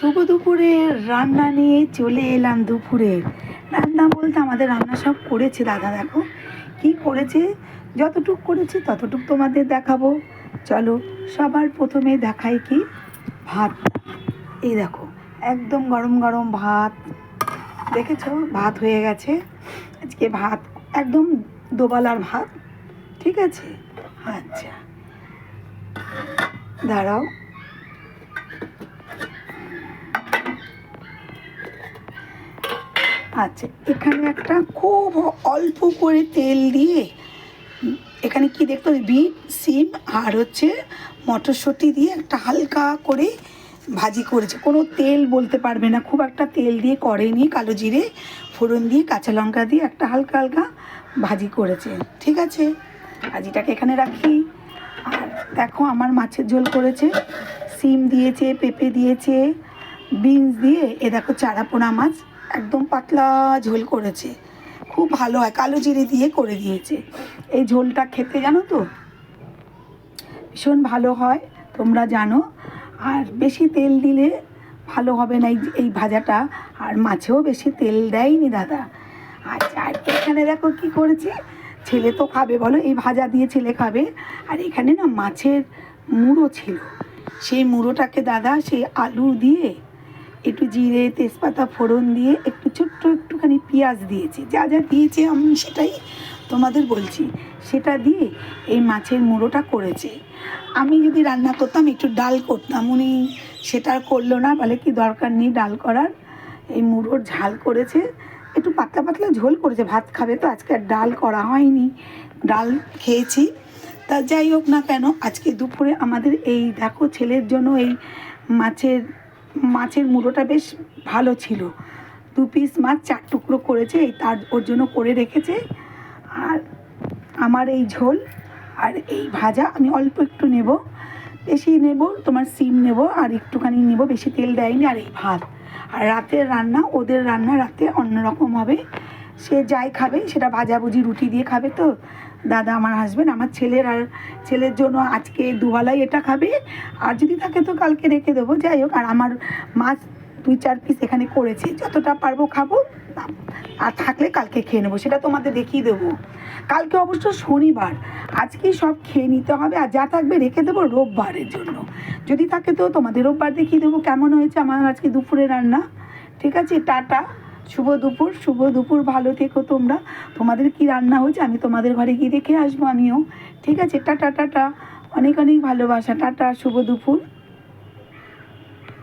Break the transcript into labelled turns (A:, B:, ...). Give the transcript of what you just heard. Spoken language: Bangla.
A: শুভ দুপুরে রান্না নিয়ে চলে এলাম। দুপুরের রান্না বলতে আমাদের রান্না সব করেছে দাদা। দেখো কি করেছে, যতটুক করেছে ততটুক তোমাদের দেখাবো। চলো সবার প্রথমে দেখাই কি ভাত। এই দেখো একদম গরম গরম ভাত, দেখেছো ভাত হয়ে গেছে। আজকে ভাত একদম দোবালার ভাত, ঠিক আছে। আচ্ছা দাঁড়াও, আচ্ছা এখানে একটা খুব অল্প করে তেল দিয়ে, এখানে কি দেখতে বিট সিম আর হচ্ছে মটরশুঁটি দিয়ে একটা হালকা করে ভাজি করেছে। কোনো তেল বলতে পারবে না, খুব একটা তেল দিয়ে করেনি, কালো জিরে ফোড়ন দিয়ে কাঁচা লঙ্কা দিয়ে একটা হালকা হালকা ভাজি করেছে, ঠিক আছে। ভাজিটাকে এখানে রাখি। আর দেখো আমার মাছের ঝোল করেছে, সিম দিয়েছে, পেঁপে দিয়েছে, বিনস দিয়ে। এ দেখো চারাপোনা মাছ একদম পাতলা ঝোল করেছে, খুব ভালো হয়, কালো জিরে দিয়ে করে দিয়েছে। এই ঝোলটা খেতে জানো তো ভীষণ ভালো হয়, তোমরা জানো। আর বেশি তেল দিলে ভালো হবে না এই ভাজাটা, আর মাছেও বেশি তেল দেয়নি দাদা। আচ্ছা আর এখানে দেখো কি করেছি, ছেলে তো খাবে বলো, এই ভাজা দিয়ে ছেলে খাবে। আর এখানে না মাছের মুড়ো ছিল, সেই মুড়োটাকে দাদা সেই আলু দিয়ে একটু জিরে তেজপাতা ফোড়ন দিয়ে একটু ছোট্ট একটুখানি পেঁয়াজ দিয়েছি, যা যা দিয়েছে আমি সেটাই তোমাদের বলছি। সেটা দিয়ে এই মাছের মুড়োটা করেছে। আমি যদি রান্না করতাম একটু ডাল করতাম, উনি সেটা আর করলো না, বলে কি দরকার নেই ডাল করার। এই মুড়োর ঝাল করেছে, একটু পাতলা পাতলা ঝোল করেছে, ভাত খাবে তো, আজকে আর ডাল করা হয়নি, ডাল খেয়েছি। তা যাই হোক না কেন, আজকে দুপুরে আমাদের এই দেখো ছেলের জন্য এই মাছের মুড়োটা বেশ ভালো ছিল। 2 পিস মাছ 4 টুকরো করেছে, এই তার ওর জন্য করে রেখেছে। আর আমার এই ঝোল আর এই ভাজা আমি অল্প একটু নেব, বেশি নেব, তোমার সিম নেব আর একটুখানি নেব, বেশি তেল দেয়নি। আর এই ভাত। আর রাতের রান্না, ওদের রান্না রাতে অন্যরকম হবে, সে যাই খাবে সেটা ভাজাভুজি রুটি দিয়ে খাবে। তো দাদা আমার হাজব্যান্ড, আমার ছেলের জন্য আজকে দুবেলাই এটা খাবে, আর যদি থাকে তো কালকে রেখে দেবো, যাই হোক। আর আমার মাছ 2-4 পিস এখানে করেছে, যতটা পারবো খাবো, আর থাকলে কালকে খেয়ে নেবো, সেটা তোমাদের দেখিয়ে দেবো। কালকে অবশ্য শনিবার, আজকেই সব খেয়ে নিতে হবে, আর যা থাকবে রেখে দেবো রোববারের জন্য। যদি থাকে তো তোমাদের রোববার দেখিয়ে দেবো কেমন হয়েছে আমার আজকে দুপুরে রান্না, ঠিক আছে। টাটা, শুভ দুপুর, ভালো থেকো তোমরা। তোমাদের কি রান্না হয়েছে আমি তোমাদের ঘরে গিয়ে দেখে আসবো আমিও, ঠিক আছে। টাটা টাটা, অনেক অনেক ভালোবাসা, টাটা, শুভ দুপুর।